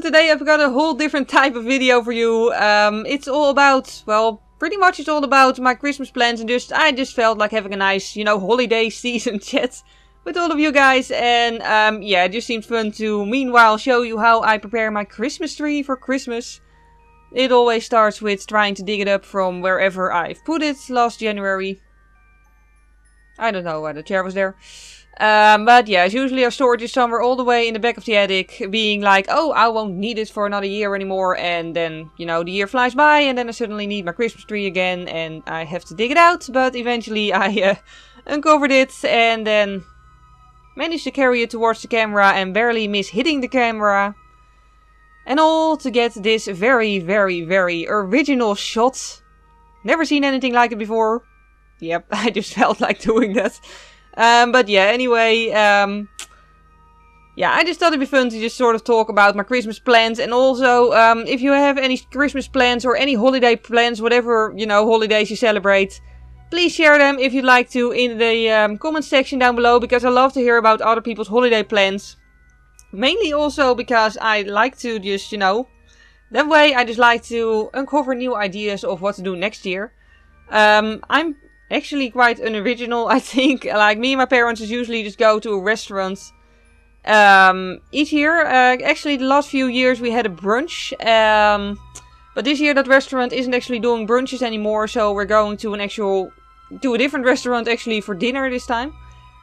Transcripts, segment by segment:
today I've got a whole different type of video for you. It's all about, well, pretty much it's all about my Christmas plans, and I just felt like having a nice, holiday season chat with all of you guys. And yeah, it just seemed fun to meanwhile show you how I prepare my Christmas tree for Christmas. It always starts with trying to dig it up from wherever I've put it last January. I don't know why the chair was there. But yeah, usually I store it just somewhere all the way in the back of the attic, being like, oh, I won't need it for another year anymore. And then, the year flies by and then I suddenly need my Christmas tree again and I have to dig it out. But eventually I uncovered it and then managed to carry it towards the camera and barely miss hitting the camera. And all to get this very, very, very original shot. Never seen anything like it before. Yep, I just felt like doing that. But yeah, anyway, yeah, I just thought it'd be fun to just sort of talk about my Christmas plans. And also, if you have any Christmas plans or any holiday plans, whatever, holidays you celebrate, please share them if you'd like to in the comment section down below. Because I love to hear about other people's holiday plans. Mainly also because I like to just, that way I just like to uncover new ideas of what to do next year. I'm actually quite unoriginal, I think. Like, me and my parents usually just go to a restaurant each year. Actually, the last few years we had a brunch. But this year that restaurant isn't actually doing brunches anymore. So we're going to a different restaurant actually for dinner this time.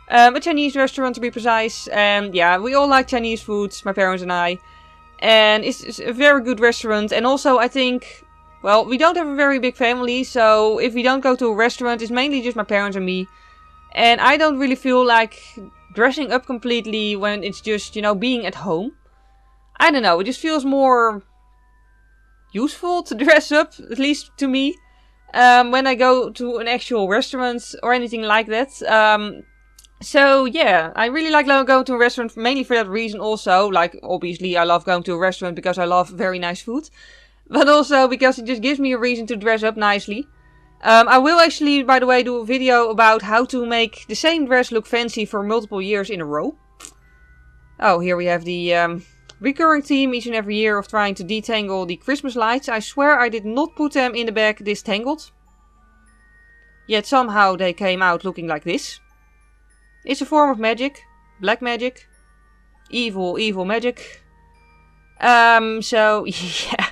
A Chinese restaurant to be precise. And yeah, we all like Chinese foods, my parents and I. And it's a very good restaurant. And also I think, well, we don't have a very big family. So if we don't go to a restaurant, it's mainly just my parents and me. And I don't really feel like dressing up completely when it's just, being at home. I don't know, it just feels more useful to dress up, at least to me. When I go to an actual restaurant or anything like that. So yeah, I really like going to a restaurant mainly for that reason also. Like, obviously I love going to a restaurant because I love very nice food. But also because it just gives me a reason to dress up nicely. I will actually, by the way, do a video about how to make the same dress look fancy for multiple years in a row. Oh, here we have the recurring theme each and every year of trying to detangle the Christmas lights. I swear I did not put them in the bag distangled. Yet somehow they came out looking like this. It's a form of magic. Black magic. Evil, evil magic. So, yeah.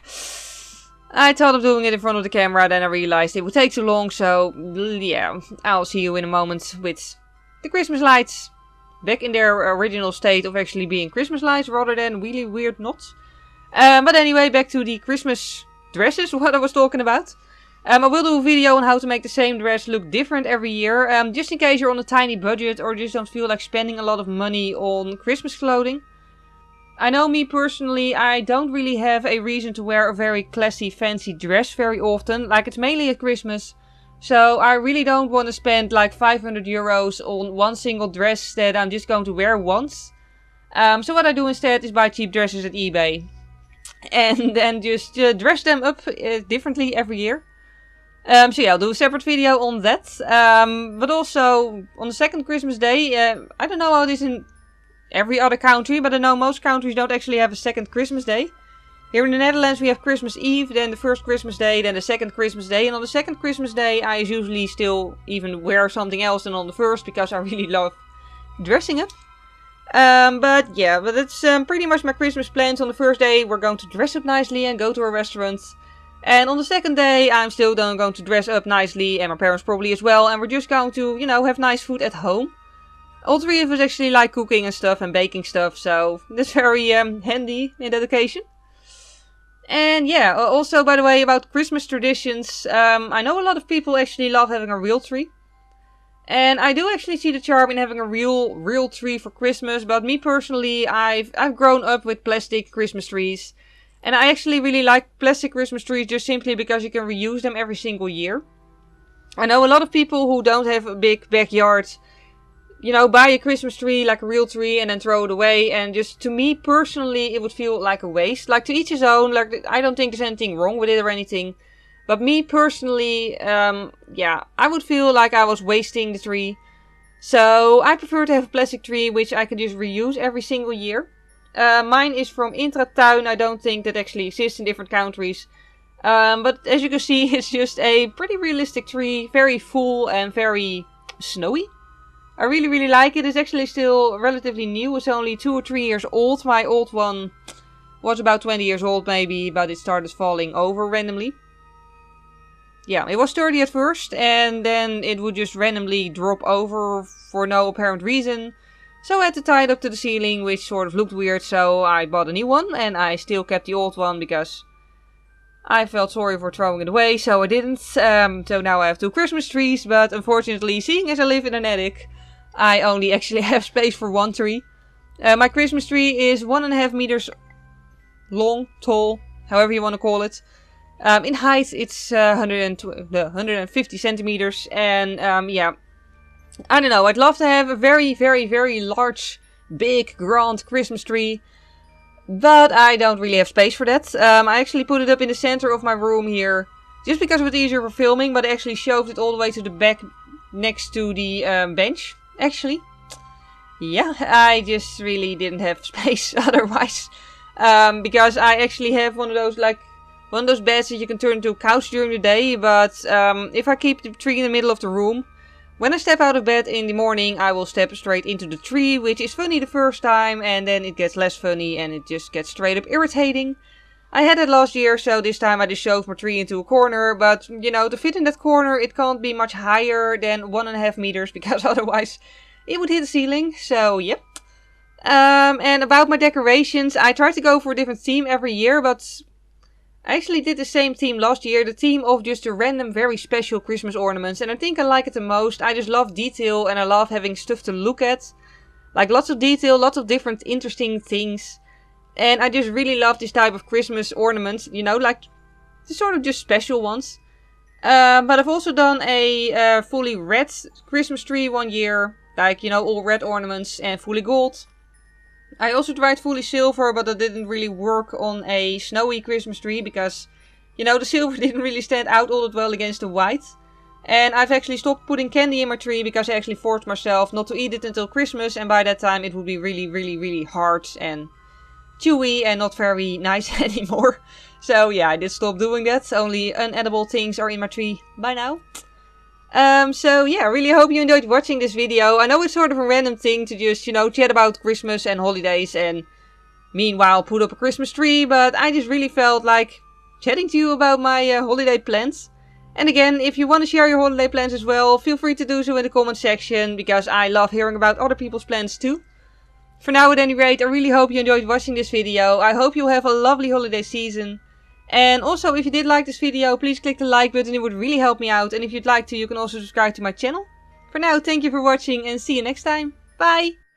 I thought of doing it in front of the camera, then I realized it would take too long. So, yeah. I'll see you in a moment with the Christmas lights. Back in their original state of actually being Christmas lights rather than really weird knots. But anyway, back to the Christmas dresses, what I was talking about. I will do a video on how to make the same dress look different every year. Just in case you're on a tiny budget or just don't feel like spending a lot of money on Christmas clothing. I know me personally, I don't really have a reason to wear a very classy, fancy dress very often. Like, it's mainly at Christmas. So I really don't want to spend like 500 euros on one single dress that I'm just going to wear once. So what I do instead is buy cheap dresses at eBay. And then just dress them up differently every year. So yeah, I'll do a separate video on that. But also, on the second Christmas day, I don't know how it is in every other country, but I know most countries don't actually have a second Christmas day. Here in the Netherlands we have Christmas Eve, then the first Christmas day, then the second Christmas day. And on the second Christmas day I usually still even wear something else than on the first, because I really love dressing up. But yeah, that's pretty much my Christmas plans. On the first day we're going to dress up nicely and go to a restaurant. And on the second day I'm still going to dress up nicely, and my parents probably as well. And we're just going to, have nice food at home. All three of us actually like cooking and stuff and baking stuff, so that's very handy in that occasion. And yeah, also by the way, about Christmas traditions, I know a lot of people actually love having a real tree. And I do actually see the charm in having a real tree for Christmas, but me personally, I've grown up with plastic Christmas trees. And I actually really like plastic Christmas trees just simply because you can reuse them every single year. I know a lot of people who don't have a big backyard, buy a Christmas tree, like a real tree, and then throw it away. And just, to me personally, it would feel like a waste. Like, to each his own. Like, I don't think there's anything wrong with it or anything. But me personally, yeah, I would feel like I was wasting the tree. So, I prefer to have a plastic tree, which I can just reuse every single year. Mine is from Intratuin. I don't think that actually exists in different countries. But as you can see, it's just a pretty realistic tree. Very full and very snowy. I really, really like it. It's actually still relatively new. It's only 2 or 3 years old. My old one was about 20 years old maybe, but it started falling over randomly. Yeah, it was sturdy at first, and then it would just randomly drop over for no apparent reason. So I had to tie it up to the ceiling, which sort of looked weird, so I bought a new one, and I still kept the old one because I felt sorry for throwing it away, so I didn't. So now I have 2 Christmas trees, but unfortunately, seeing as I live in an attic, I only actually have space for 1 tree. My Christmas tree is 1.5 meters long, tall, however you want to call it. In height, it's 150 centimeters, and yeah, I don't know, I'd love to have a very, very, very large, big, grand Christmas tree, but I don't really have space for that. I actually put it up in the center of my room here, just because it was easier for filming, but I actually shoved it all the way to the back, next to the bench, actually. Yeah, I just really didn't have space otherwise, because I actually have one of those, like, one of those beds that you can turn into a couch during the day, but if I keep the tree in the middle of the room, when I step out of bed in the morning, I will step straight into the tree, which is funny the first time, and then it gets less funny, and it just gets straight up irritating. I had it last year, so this time I just shoved my tree into a corner, but, you know, to fit in that corner, it can't be much higher than 1.5 meters, because otherwise it would hit the ceiling, so yep. And about my decorations, I try to go for a different theme every year, but I actually did the same theme last year, the theme of just a random very special Christmas ornaments, and I think I like it the most. I just love detail and I love having stuff to look at. Like lots of detail, lots of different interesting things. And I just really love this type of Christmas ornaments, you know, like the sort of just special ones. But I've also done a fully red Christmas tree one year, like, you know, all red ornaments and fully gold. I also tried fully silver, but that didn't really work on a snowy Christmas tree because, you know, the silver didn't really stand out all that well against the white. And I've actually stopped putting candy in my tree because I actually forced myself not to eat it until Christmas, and by that time it would be really, really, really hard and chewy and not very nice anymore. So yeah, I did stop doing that. Only unedible things are in my tree by now. So yeah, I really hope you enjoyed watching this video. I know it's sort of a random thing to just, you know, chat about Christmas and holidays and meanwhile put up a Christmas tree, but I just really felt like chatting to you about my holiday plans. And again, if you want to share your holiday plans as well, feel free to do so in the comment section, because I love hearing about other people's plans too. For now, at any rate, I really hope you enjoyed watching this video. I hope you'll have a lovely holiday season. And also, if you did like this video, please click the like button, it would really help me out. And if you'd like to, you can also subscribe to my channel. For now, thank you for watching and see you next time. Bye!